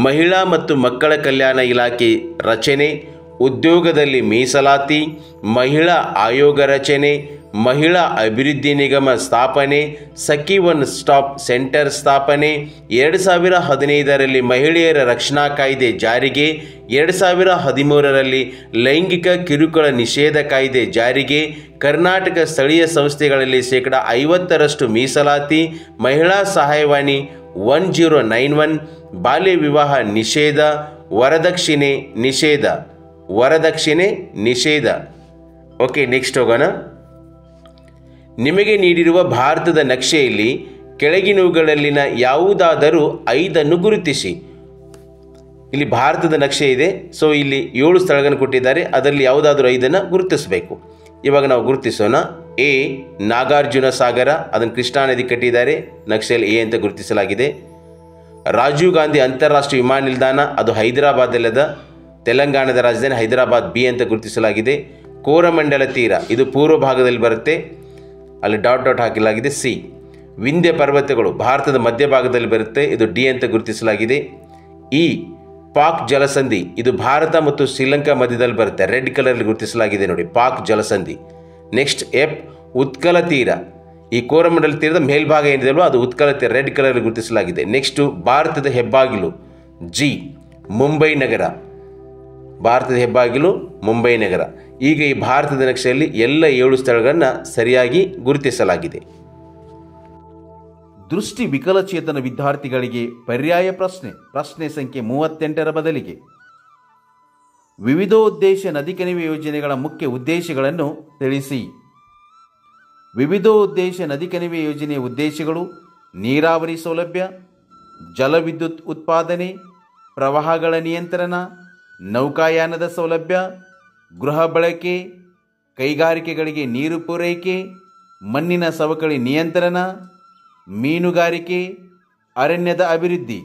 ಮಹಿಳಾ ಮತ್ತು ಮಕ್ಕಳ ಕಲ್ಯಾಣ ಇಲಾಖೆ ರಚನೆ, ಉದ್ಯೋಗದಲ್ಲಿ ಮೀಸಲಾತಿ, ಮಹಿಳಾ ಆಯೋಗ ರಚನೆ, ಮಹಿಳಾ ಅಭಿವೃದ್ಧಿ ನಿಗಮ ಸ್ಥಾಪನೆ, ಸಖಿ ಒನ್ ಸ್ಟಾಪ್ ಸೆಂಟರ್ ಸ್ಥಾಪನೆ, 2015ರಲ್ಲಿ ಮಹಿಳೆಯರ ರಕ್ಷಣಾ ಕಾಯ್ದೆ ಜಾರಿಗೆ, 2013ರಲ್ಲಿ ಲೈಂಗಿಕ ಕಿರುಕುಳ ನಿಷೇಧ ಕಾಯ್ದೆ ಜಾರಿಗೆ, ಕರ್ನಾಟಕ ಸ್ಥಳೀಯ ಸಂಸ್ಥೆಗಳಲ್ಲಿ 50% ಮೀಸಲಾತಿ, ಮಹಿಳಾ ಸಹಾಯವಾಣಿ 1091, ಬಾಲ್ಯ ವಿವಾಹ ನಿಷೇಧ, ವರದಕ್ಷಿಣೆ ನಿಷೇಧ. ಓಕೆ, ನೆಕ್ಸ್ಟ್ ಹೋಗೋಣ. ನಿಮಗೆ ನೀಡಿರುವ ಭಾರತದ ನಕ್ಷೆಯಲ್ಲಿ ಕೆಳಗಿನವುಗಳಲ್ಲಿನ ಯಾವುದಾದರೂ 5 ಗುರುತಿಸಿ. ಇಲ್ಲಿ ಭಾರತದ ನಕ್ಷೆ ಇದೆ. ಸೊ ಇಲ್ಲಿ 7 ಸ್ಥಳಗಳನ್ನು ಕೊಟ್ಟಿದ್ದಾರೆ. ಅದರಲ್ಲಿ ಯಾವುದಾದ್ರೂ 5 ಗುರುತಿಸಬೇಕು. ಇವಾಗ ನಾವು ಗುರುತಿಸೋಣ. ಎ, ನಾಗಾರ್ಜುನ ಸಾಗರ, ಅದನ್ನು ಕೃಷ್ಣಾ ನದಿ ಕಟ್ಟಿದ್ದಾರೆ. ನಕ್ಷೆಯಲ್ಲಿ ಎ ಅಂತ ಗುರುತಿಸಲಾಗಿದೆ. ರಾಜೀವ್ ಗಾಂಧಿ ಅಂತಾರಾಷ್ಟ್ರೀಯ ವಿಮಾನ ನಿಲ್ದಾಣ, ಅದು ಹೈದರಾಬಾದಲ್ಲದ, ತೆಲಂಗಾಣದ ರಾಜಧಾನಿ ಹೈದರಾಬಾದ್, ಬಿ ಅಂತ ಗುರುತಿಸಲಾಗಿದೆ. ಕೋರಮಂಡಲ ತೀರ, ಇದು ಪೂರ್ವ ಭಾಗದಲ್ಲಿ ಬರುತ್ತೆ, ಅಲ್ಲಿ ಡಾಟ್ ಹಾಕಲಾಗಿದೆ, ಸಿ. ವಿಂಧ್ಯ ಪರ್ವತಗಳು ಭಾರತದ ಮಧ್ಯಭಾಗದಲ್ಲಿ ಬರುತ್ತೆ, ಇದು ಡಿ ಅಂತ ಗುರುತಿಸಲಾಗಿದೆ. ಇ, ಪಾಕ್ ಜಲಸಂಧಿ, ಇದು ಭಾರತ ಮತ್ತು ಶ್ರೀಲಂಕಾ ಮಧ್ಯದಲ್ಲಿ ಬರುತ್ತೆ, ರೆಡ್ ಕಲರ್ಲಿ ಗುರುತಿಸಲಾಗಿದೆ ನೋಡಿ, ಪಾಕ್ ಜಲಸಂಧಿ. ನೆಕ್ಸ್ಟ್ ಎಫ್, ಉತ್ಕಲ ತೀರ, ಈ ಕೋರಮಂಡಲ ತೀರದ ಮೇಲ್ಭಾಗ ಏನಿದೆ ಅಲ್ವಾ, ಅದು ಉತ್ಕಲ ತೀರ, ರೆಡ್ ಕಲರ್ಲಿ ಗುರುತಿಸಲಾಗಿದೆ. ನೆಕ್ಸ್ಟು ಭಾರತದ ಹೆಬ್ಬಾಗಿಲು, ಜಿ, ಮುಂಬೈ ನಗರ, ಭಾರತದ ಹೆಬ್ಬಾಗಿಲು ಮುಂಬೈ ನಗರ. ಈಗ ಈ ಭಾರತದ ನಕ್ಷೆಯಲ್ಲಿ ಎಲ್ಲ 7 ಸ್ಥಳಗಳನ್ನು ಸರಿಯಾಗಿ ಗುರುತಿಸಲಾಗಿದೆ. ದೃಷ್ಟಿ ವಿಕಲಚೇತನ ವಿದ್ಯಾರ್ಥಿಗಳಿಗೆ ಪರ್ಯಾಯ ಪ್ರಶ್ನೆ ಸಂಖ್ಯೆ 38ರ ಬದಲಿಗೆ ವಿವಿಧೋದ್ದೇಶ ನದಿ ಕಣಿವೆ ಯೋಜನೆಗಳ ಮುಖ್ಯ ಉದ್ದೇಶಗಳನ್ನು ತಿಳಿಸಿ. ವಿವಿಧೋದ್ದೇಶ ನದಿ ಕಣಿವೆ ಯೋಜನೆಯ ಉದ್ದೇಶಗಳು: ನೀರಾವರಿ ಸೌಲಭ್ಯ, ಜಲವಿದ್ಯುತ್ ಉತ್ಪಾದನೆ, ಪ್ರವಾಹಗಳ ನಿಯಂತ್ರಣ, ನೌಕಾಯಾನದ ಸೌಲಭ್ಯ, ಗೃಹ ಬಳಕೆ, ಕೈಗಾರಿಕೆಗಳಿಗೆ ನೀರು ಪೂರೈಕೆ, ಮಣ್ಣಿನ ಸವಕಳಿ ನಿಯಂತ್ರಣ, ಮೀನುಗಾರಿಕೆ, ಅರಣ್ಯದ ಅಭಿವೃದ್ಧಿ.